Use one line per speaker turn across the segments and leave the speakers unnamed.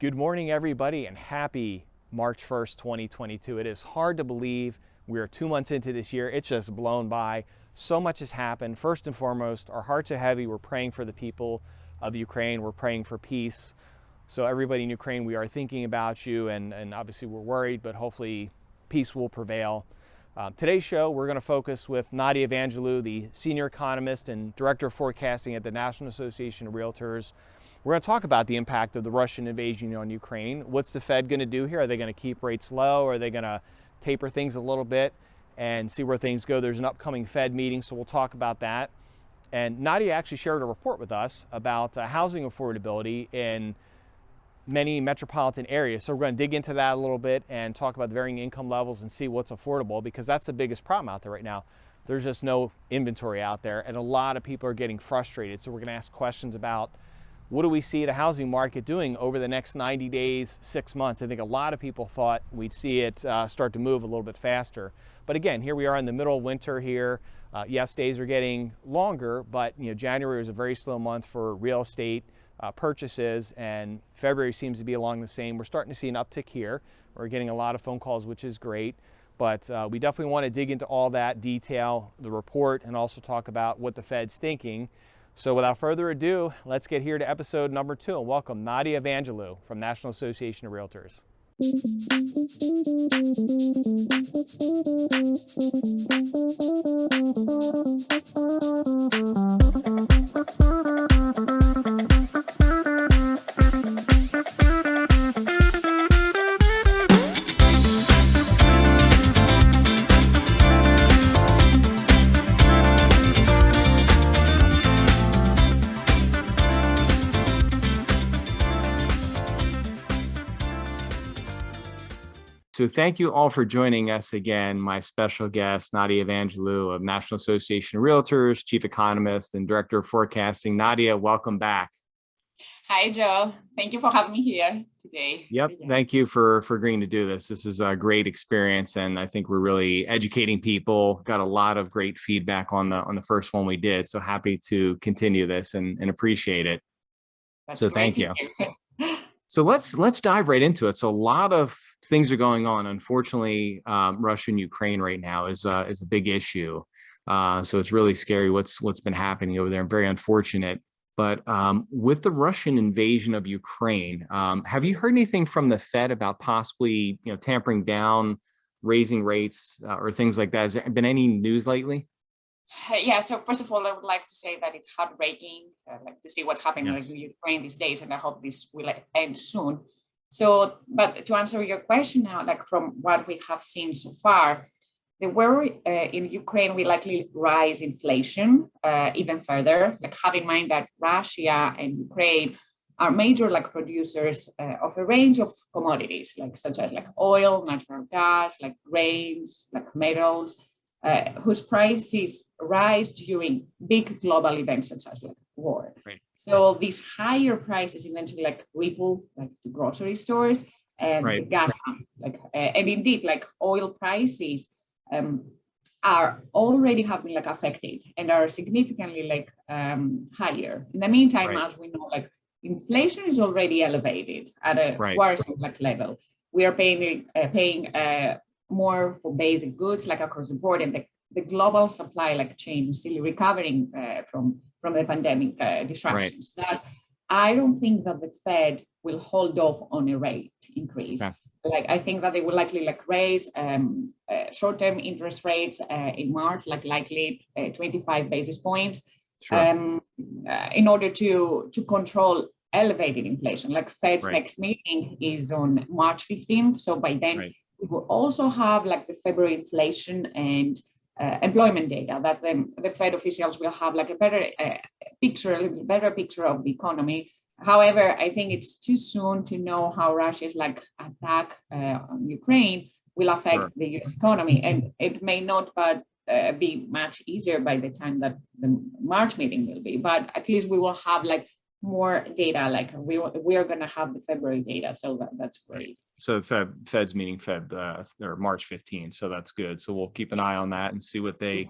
Good morning, everybody, and happy March 1st, 2022. It is hard to believe we are 2 months into this year. It's just blown by. So much has happened. First and foremost, our hearts are heavy. We're praying for the people of Ukraine. We're praying for peace. So everybody in Ukraine, we are thinking about you, and obviously we're worried, but hopefully peace will prevail. Today's show, we're going to focus with Nadia the senior economist and director of forecasting at the National Association of Realtors. We're going to talk about the impact of the Russian invasion on Ukraine. What's the Fed going to do here? Are they going to keep rates low? Are they going to taper things a little bit and see where things go? There's an upcoming Fed meeting, so we'll talk about that. And Nadia actually shared a report with us about housing affordability in many metropolitan areas. So we're going to dig into that a little bit and talk about the varying income levels and see what's affordable, because that's the biggest problem out there right now. There's just no inventory out there, and a lot of people are getting frustrated. So we're going to ask questions about what do we see the housing market doing over the next 90 days, 6 months? I think a lot of people thought we'd see it start to move a little bit faster. But again, here we are in the middle of winter here. Yes, days are getting longer, but January was a very slow month for real estate purchases, and February seems to be along the same. We're starting to see an uptick here. We're getting a lot of phone calls, which is great. But we definitely want to dig into all that detail, the report, and also talk about what the Fed's thinking. So without further ado, let's get here to episode number 2 and welcome Nadia from National Association of Realtors. So thank you all for joining us again. My special guest, Nadia of National Association of Realtors, Chief Economist and Director of Forecasting. Nadia, welcome back.
Hi, Joe. Thank you for having me here today.
Yep. Thank you for agreeing to do this. This is a great experience, and I think we're really educating people. Got a lot of great feedback on the first one we did. So happy to continue this and appreciate it.
So thank you.
So let's dive right into it. So a lot of things are going on. Unfortunately, Russia and Ukraine right now is a big issue. So it's really scary what's been happening over there, and very unfortunate. But with the Russian invasion of Ukraine, have you heard anything from the Fed about possibly tampering down, raising rates, or things like that? Has there been any news lately?
Yeah, so first of all, I would like to say that it's heartbreaking to see what's happening
Yes.
in Ukraine these days, and I hope this will end soon. So, but to answer your question now, from what we have seen so far, the war in Ukraine will likely rise inflation even further. Have in mind that Russia and Ukraine are major producers of a range of commodities, such as oil, natural gas, grains, metals. Whose prices rise during big global events such as war.
Right.
So these higher prices eventually ripple to grocery stores and
Right.
the gas pump. And indeed, oil prices are already have been affected and are significantly higher. In the meantime,
Right.
as we know, inflation is already elevated at a
Right.
worrisome level. We are paying more for basic goods across the board, and the global supply chain is still recovering from the pandemic disruptions.
Right.
Thus, I don't think that the Fed will hold off on a rate increase. Okay. I think that they will likely raise short-term interest rates in March, likely 25 basis points,
Sure.
In order to control elevated inflation. Fed's
Right.
next meeting is on March 15th, so by then.
Right.
We will also have the February inflation and employment data. That the Fed officials will have a little better picture of the economy. However, I think it's too soon to know how Russia's attack on Ukraine will affect
Sure.
the U.S. economy, and it may not be much easier by the time that the March meeting will be. But at least we will have more data. We are going to have the February data, so that's great.
Right. So the Fed's meeting or March 15th. So that's good. So we'll keep an eye on that and see what they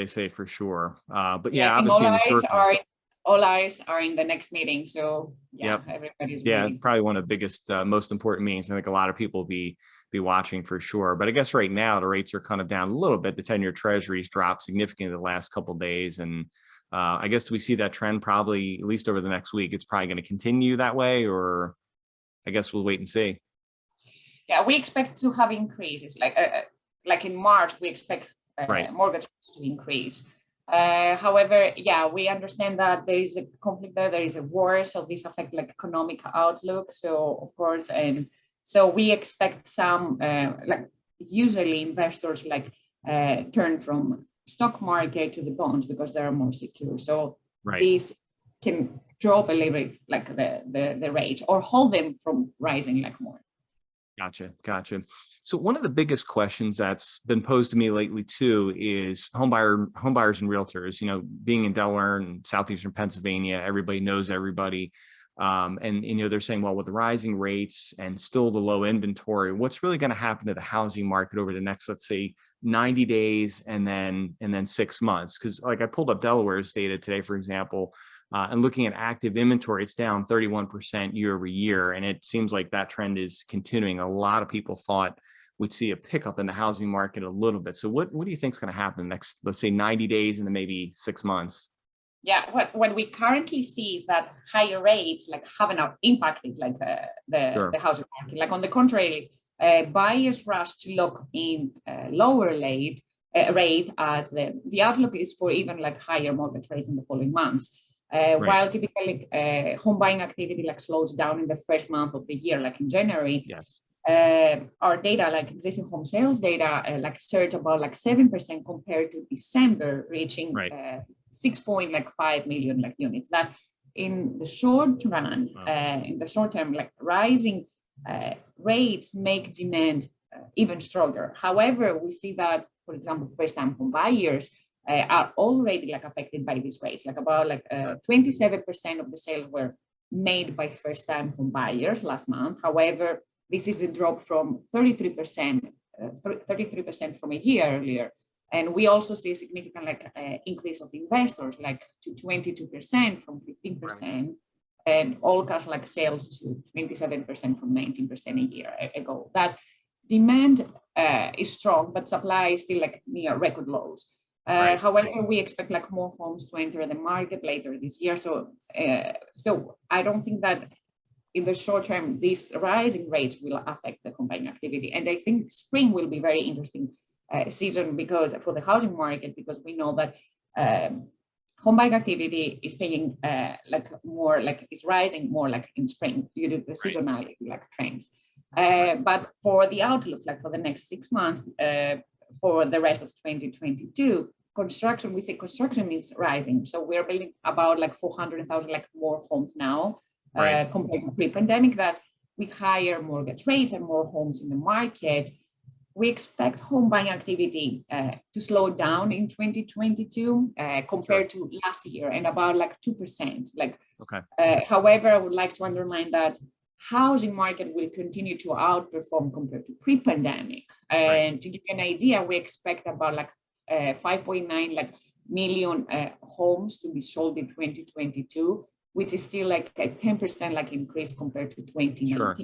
say for sure. But yeah, obviously in the short term.
all eyes are in the next meeting. So yeah,
Yep.
everybody's
Yeah,
waiting.
probably one of the biggest, most important meetings. I think a lot of people will be watching for sure. But I guess right now the rates are kind of down a little bit. The 10-year treasuries dropped significantly the last couple of days, and I guess we see that trend probably at least over the next week. It's probably going to continue that way, or I guess we'll wait and see.
Yeah, we expect to have increases. Like in March, we expect
Right.
mortgage rates to increase. However, yeah, we understand that there is a conflict there is a war, so this affects like economic outlook. So of course, and so we expect some like usually investors like turn from stock market to the bonds because they are more secure. So
Right.
this can drop a little bit like the rate or hold them from rising like more.
Gotcha. So one of the biggest questions that's been posed to me lately too is home buyers and realtors. You know, being in Delaware and southeastern Pennsylvania, everybody knows everybody. And you know, they're saying, well, with the rising rates and still the low inventory, what's really going to happen to the housing market over the next, let's say, 90 days and then 6 months? Because like I pulled up Delaware's data today, for example. And looking at active inventory, it's down 31% year over year. And it seems like that trend is continuing. A lot of people thought we'd see a pickup in the housing market a little bit. So what do you think is going to happen next, let's say 90 days and then maybe 6 months?
Yeah, what we currently see is that higher rates like haven't impacted like
Sure.
the housing market. Like on the contrary, buyers rush to lock in lower rate as the outlook is for even like higher mortgage rates in the following months.
Right.
While typically home buying activity like slows down in the first month of the year, like in January,
Yes.
our data, like existing home sales data, like surged about like 7% compared to December, reaching
Right.
6.5 million like units. That's in the short run.
Wow.
In the short term, like rising rates make demand even stronger. However, we see that, for example, first-time home buyers are already like affected by these rates. Like about like 27% of the sales were made by first-time home buyers last month. However, this is a drop from 33% from a year earlier. And we also see a significant increase of investors, like to 22% from 15%, and all cash like sales to 27% from 19% a year ago. That's demand is strong, but supply is still like near record lows. However, we expect like more homes to enter the market later this year. So I don't think that in the short term, these rising rates will affect the home buying activity. And I think spring will be very interesting season because for the housing market, because we know that home buying activity is paying is rising more like in spring due to the seasonality like trends. But for the outlook, like for the next 6 months, for the rest of 2022, we see construction is rising. So we're building about like 400,000 like more homes now compared to pre-pandemic. That's with higher mortgage rates and more homes in the market. We expect home buying activity to slow down in 2022 compared to last year, and about like 2%. However, I would like to underline that housing market will continue to outperform compared to pre-pandemic. And to give you an idea, we expect about like 5.9 million homes to be sold in 2022, which is still like a 10% like increase compared to 2019. Sure.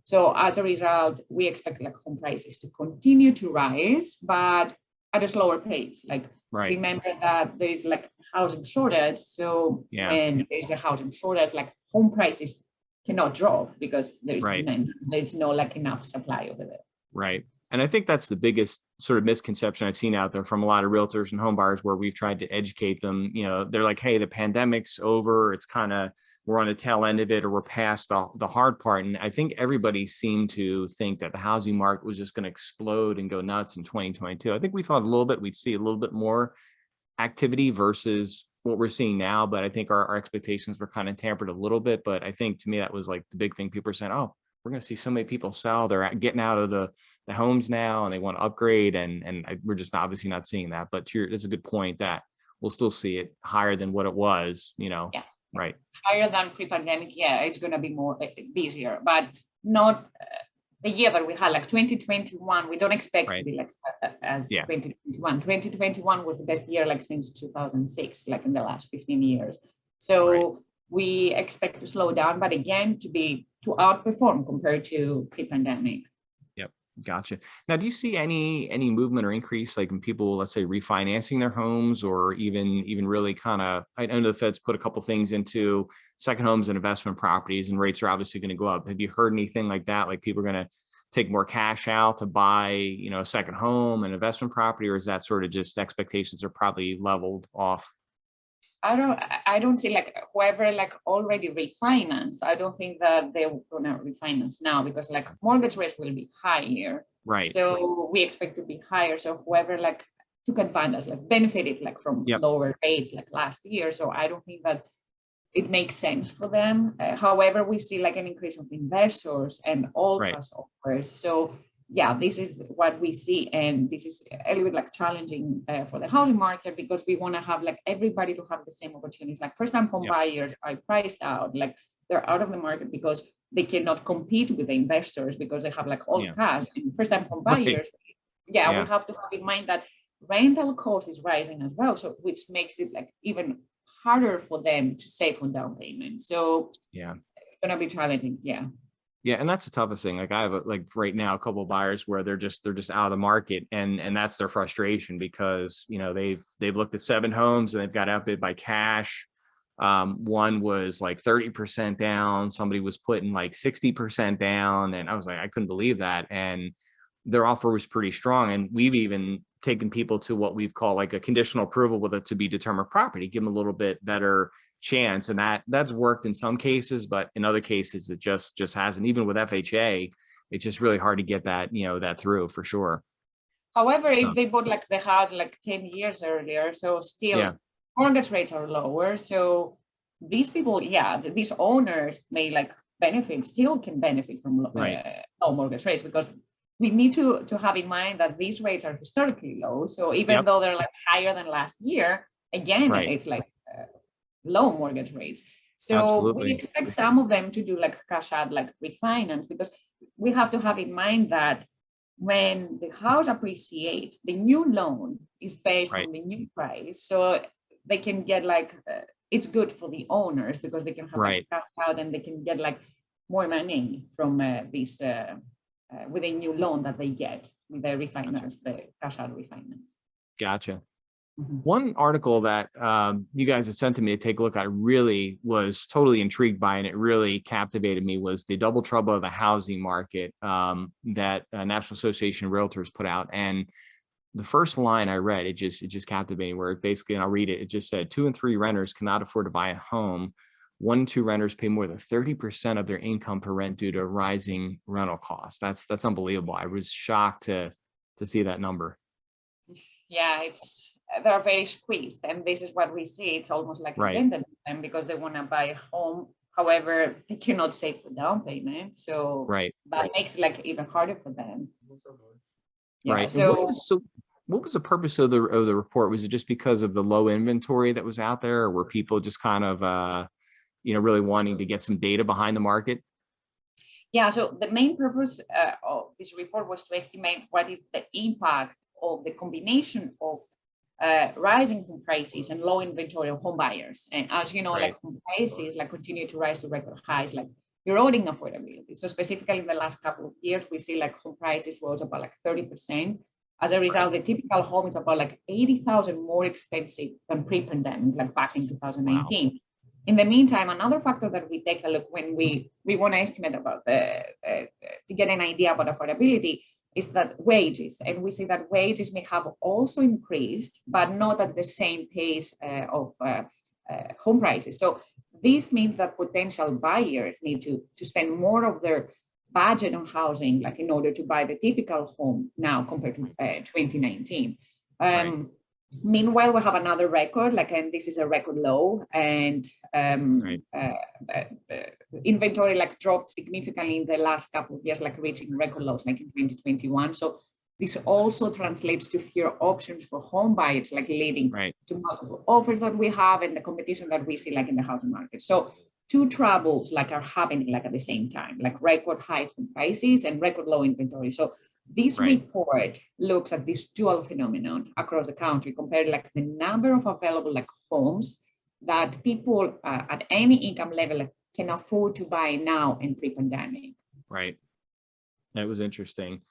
So as a result, we expect like home prices to continue to rise, but at a slower pace. Remember that there is like housing shortage. So when there's a housing shortage, like home prices cannot drop because there's demand. There's no like enough supply over there.
Right. And I think that's the biggest sort of misconception I've seen out there from a lot of realtors and home buyers where we've tried to educate them. You know, they're like, hey, the pandemic's over. It's kind of, we're on the tail end of it, or we're past the hard part. And I think everybody seemed to think that the housing market was just going to explode and go nuts in 2022. I think we thought a little bit, we'd see a little bit more activity versus what we're seeing now. But I think our expectations were kind of tampered a little bit. But I think to me, that was like the big thing. People are saying, oh, we're going to see so many people sell. They're getting out of the homes now and they want to upgrade. And we're just obviously not seeing that. But it's a good point that we'll still see it higher than what it was, you know.
Yeah.
Right.
Higher than pre-pandemic. Yeah, it's going to be more busier, but not the year that we had, like 2021. We don't expect to be like as 2021. 2021 was the best year like since 2006, like in the last 15 years.
Right.
So we expect to slow down, but again, to outperform compared to pre-pandemic.
Yep. Gotcha. Now, do you see any movement or increase like in people, let's say, refinancing their homes, or even really kind of, I know the Fed's put a couple things into second homes and investment properties, and rates are obviously going to go up. Have you heard anything like that? Like people are going to take more cash out to buy, a second home and investment property, or is that sort of just expectations are probably leveled off?
I don't see like whoever like already refinanced. I don't think that they're gonna refinance now because like mortgage rates will be higher.
Right.
So we expect to be higher. So whoever like took advantage, like benefited like from
Yep.
lower rates like last year. So I don't think that it makes sense for them. However, we see like an increase of investors and all
Right.
class offers. So yeah, this is what we see, and this is a little bit like challenging for the housing market because we want to have like everybody to have the same opportunities. Like first-time home
Yep.
buyers are priced out, like they're out of the market because they cannot compete with the investors because they have like all
Yeah.
cash. And first-time home
Right.
buyers, yeah, we
Yeah.
have to have in mind that rental cost is rising as well, so which makes it like even harder for them to save on down payment. So
Yeah.
it's gonna be challenging. Yeah.
Yeah, and that's the toughest thing. Like I have like right now a couple of buyers where they're just out of the market, and that's their frustration because they've looked at 7 homes and they've got outbid by cash. One was like 30% down. Somebody was putting like 60% down, and I was like, I couldn't believe that. And their offer was pretty strong, and we've even taken people to what we've called like a conditional approval with a to be determined property, give them a little bit better chance, and that's worked in some cases, but in other cases it just hasn't. Even with FHA, it's just really hard to get that through for sure.
However,
So
if they bought like the house like 10 years earlier, so
yeah.
still mortgage rates are lower. So these people, yeah, these owners may like benefit, still can benefit from
Right.
low mortgage rates because we need to have in mind that these rates are historically low. So even
Yep.
though they're like higher than last year, again,
Right.
it's like low mortgage rates. So we
Absolutely.
expect some of them to do like cash out, like refinance, because we have to have in mind that when the house appreciates, the new loan is based
Right.
on the new price. So they can get like, it's good for the owners because they can have like
Right.
cash out and they can get like more money from this with a new loan that they get with the
Gotcha.
refinance, the cash out refinance.
Gotcha.
Mhm.
One article that you guys had sent to me to take a look at, I really was totally intrigued by, and it really captivated me, was the double trouble of the housing market that National Association of Realtors put out. And the first line I read, it just captivated me, where it basically, and I'll read it, it just said 2 and 3 renters cannot afford to buy a home. 1 and 2 renters pay more than 30% of their income per rent due to rising rental costs. That's unbelievable. I was shocked to see that number.
Yeah, they're very squeezed, and this is what we see. It's almost like
Right.
intended for them because they want to buy a home. However, they cannot save for down payment, so
Right.
that makes it like even harder for them. Yeah.
Right. And what
So
was what was the purpose of the report? Was it just because of the low inventory that was out there, or were people just kind of really wanting to get some data behind the market?
yeah, so the main purpose of this report was to estimate what is the impact of the combination of rising home prices and low inventory of home buyers. And as you know,
Right.
like home prices like continue to rise to record highs, like eroding affordability. So specifically in the last couple of years, we see like home prices rose about like 30%. As a
Right.
result, the typical home is about like 80,000 more expensive than pre-pandemic, like back in
Wow.
2019. In the meantime, another factor that we take a look when we want to estimate about to get an idea about affordability is that wages, and we see that wages may have also increased, but not at the same pace of home prices. So this means that potential buyers need to spend more of their budget on housing, like in order to buy the typical home now compared to 2019.
Right.
Meanwhile, we have another record, like, and this is a record low, and
Right.
inventory like dropped significantly in the last couple of years, like reaching record lows, like in 2021. So this also translates to fewer options for home buyers, like leading
Right.
to multiple offers that we have and the competition that we see, like in the housing market. So two troubles like are happening like at the same time, like record high home prices and record low inventory. So this
Right.
report looks at this dual phenomenon across the country, compared like the number of available like homes that people at any income level can afford to buy now and pre-pandemic.
Right. That was interesting.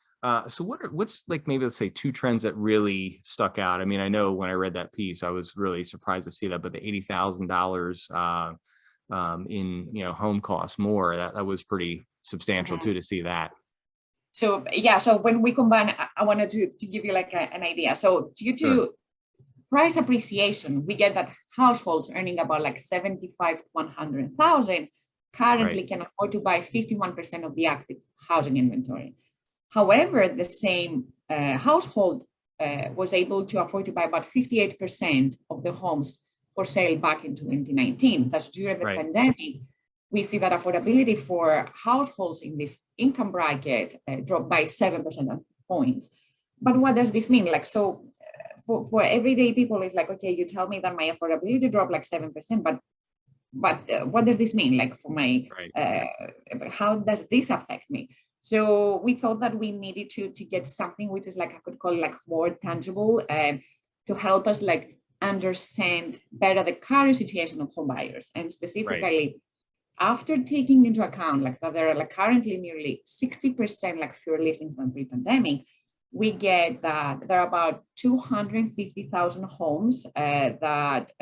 So what's like, maybe let's say two trends that really stuck out? I mean, I know when I read that piece, I was really surprised to see that, but the $80,000 in, home costs more, that was pretty substantial too, to see that.
So yeah, so when we combine, I wanted to give you like an idea. So due to
Sure.
price appreciation, we get that households earning about like 75 to 100,000 currently
Right.
can afford to buy 51% of the active housing inventory. However, the same household was able to afford to buy about 58% of the homes for sale back in 2019. That's during the
Right.
pandemic. We see that affordability for households in this income bracket dropped by 7 percentage points. But what does this mean? Like, so for everyday people, it's like, okay, you tell me that my affordability dropped like 7%, but what does this mean? Like for my,
Right.
how does this affect me? So we thought that we needed to get something which is like, I could call it like more tangible to help us like understand better the current situation of home buyers, and
Right.
specifically after taking into account like that there are like currently nearly 60% like fewer listings than pre-pandemic. We get that there are about 250,000 homes that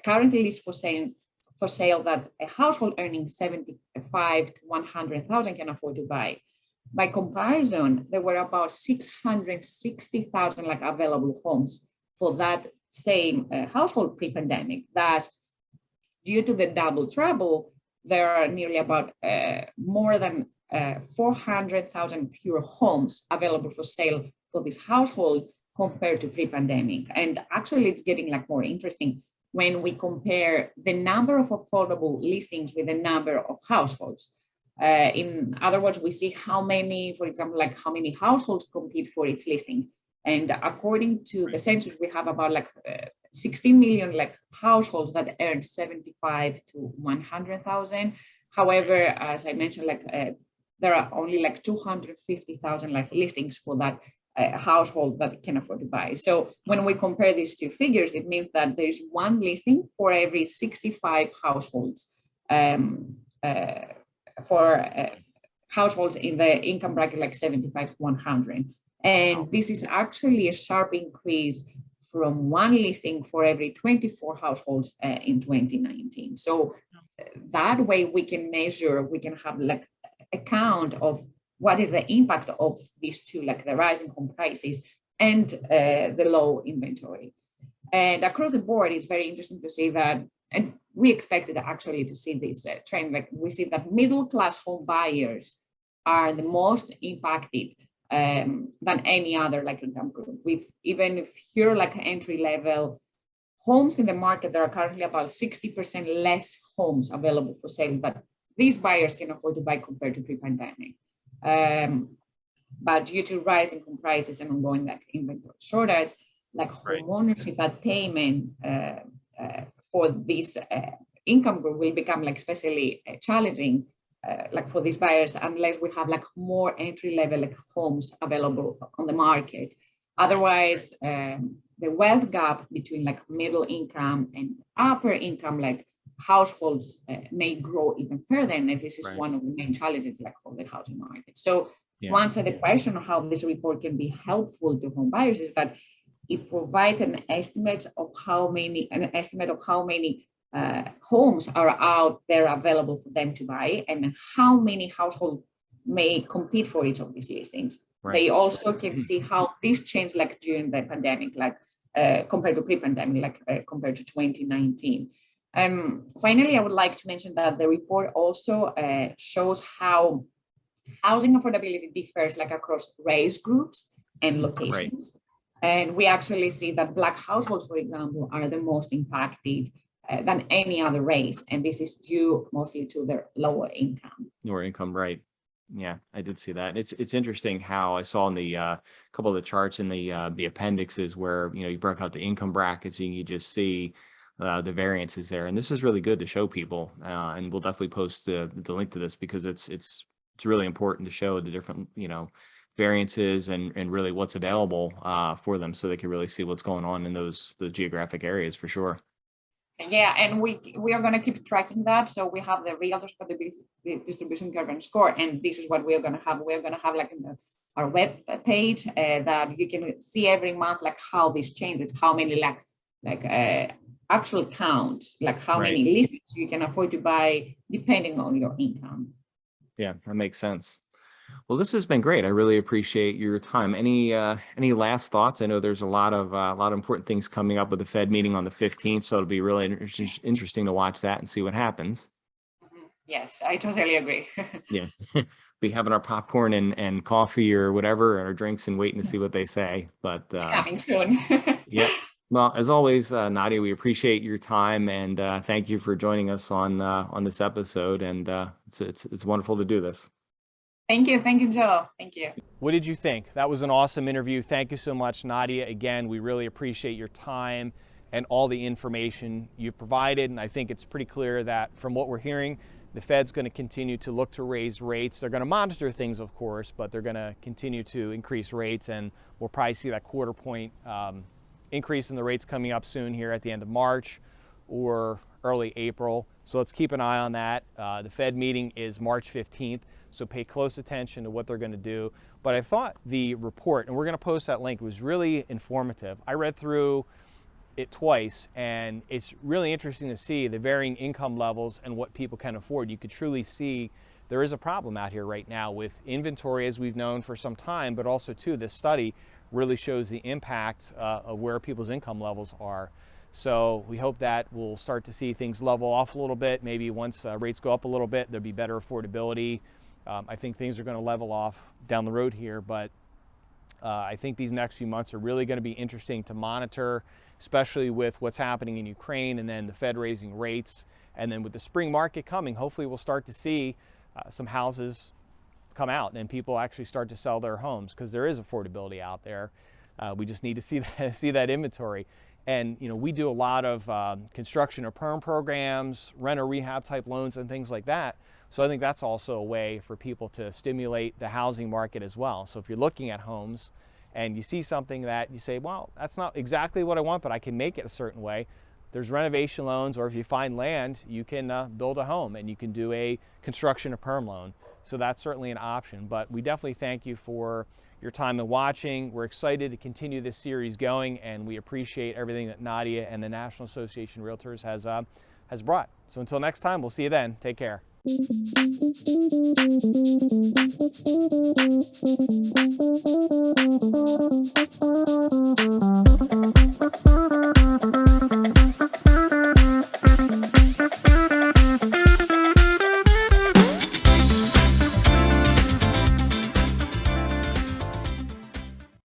currently list for sale that a household earning 75 to 100,000 can afford to buy. By comparison, there were about 660,000 like available homes for that same household pre-pandemic. That due to the double trouble, there are nearly about more than 400,000 fewer homes available for sale for this household compared to pre-pandemic. And actually, it's getting like more interesting when we compare the number of affordable listings with the number of households. In other words, we see how many, for example, like how many households compete for its listing. And according to the census, we have about like 16 million like households that earn 75 to 100,000. However, as I mentioned, like there are only like 250,000 like listings for that household that can afford to buy. So when we compare these two figures, it means that there's one listing for every 65 households for households in the income bracket like 75 to 100. And this is actually a sharp increase from one listing for every 24 households in 2019. So that way we can measure, we can have like a count of what is the impact of these two, like the rising home prices and the low inventory. And across the board, it's very interesting to see that, and we expected actually to see this trend, like we see that middle-class home buyers are the most impacted than any other like income group. With even if you're like entry level homes in the market, there are currently about 60% less homes available for sale that these buyers can afford to buy compared to pre-pandemic. But due to rising home prices and ongoing like inventory shortage, like home ownership attainment for this income group will become like especially challenging like for these buyers unless we have like more entry level like homes available on the market. Otherwise, the wealth gap between like middle income and upper income like households may grow even further, and this is one of the main challenges like for the housing market. So to answer the question of how this report can be helpful to home buyers is that it provides an estimate of how many homes are out there available for them to buy and how many households may compete for each of these listings. They also can see how this changed like during the pandemic, like compared to pre-pandemic, like compared to 2019. Finally, I would like to mention that the report also shows how housing affordability differs like across race groups and locations. And we actually see that Black households, for example, are the most impacted than any other race. And this is due mostly to their lower income.
Lower income, right. Yeah, I did see that. It's interesting how I saw in the couple of the charts in the appendixes where, you broke out the income brackets and you just see the variances there. And this is really good to show people. And we'll definitely post the link to this because it's really important to show the different, variances and really what's available for them so they can really see what's going on in those geographic areas for sure.
Yeah, and we are going to keep tracking that. So we have the realtors for the distribution curve and score, and this is what we are going to have. We're going to have like in our web page that you can see every month like how this changes, how many actual counts, like how
Right.
many listings you can afford to buy depending on your income.
Yeah, that makes sense. Well, this has been great. I really appreciate your time. Any last thoughts? I know there's a lot of important things coming up with the Fed meeting on the 15th, so it'll be really interesting to watch that and see what happens.
Yes, I totally agree.
Yeah, be having our popcorn and coffee or whatever, or drinks, and waiting to see what they say. But
It's coming soon.
yep. Well, as always, Nadia, we appreciate your time, and thank you for joining us on this episode. And it's wonderful to do this.
Thank you, Joe. Thank you.
What did you think? That was an awesome interview. Thank you so much, Nadia. Again, we really appreciate your time and all the information you've provided. And I think it's pretty clear that from what we're hearing, the Fed's going to continue to look to raise rates. They're going to monitor things, of course, but they're going to continue to increase rates, and we'll probably see that quarter point increase in the rates coming up soon here at the end of March or early April. So let's keep an eye on that. The Fed meeting is March 15th, so pay close attention to what they're going to do. But I thought the report, and we're going to post that link, was really informative. I read through it twice, and it's really interesting to see the varying income levels and what people can afford. You could truly see there is a problem out here right now with inventory, as we've known for some time, but also too, this study really shows the impact of where people's income levels are. So we hope that we'll start to see things level off a little bit. Maybe once rates go up a little bit, there'll be better affordability. I think things are going to level off down the road here, but I think these next few months are really going to be interesting to monitor, especially with what's happening in Ukraine and then the Fed raising rates. And then with the spring market coming, hopefully we'll start to see some houses come out and people actually start to sell their homes, because there is affordability out there. We just need to see that inventory. And we do a lot of construction or perm programs, rent or rehab type loans and things like that. So I think that's also a way for people to stimulate the housing market as well. So if you're looking at homes and you see something that you say, well, that's not exactly what I want, but I can make it a certain way, there's renovation loans, or if you find land, you can build a home and you can do a construction or perm loan. So that's certainly an option. But we definitely thank you for your time and watching. We're excited to continue this series going, and we appreciate everything that Nadia and the National Association of Realtors has brought. So until next time, we'll see you then. Take care.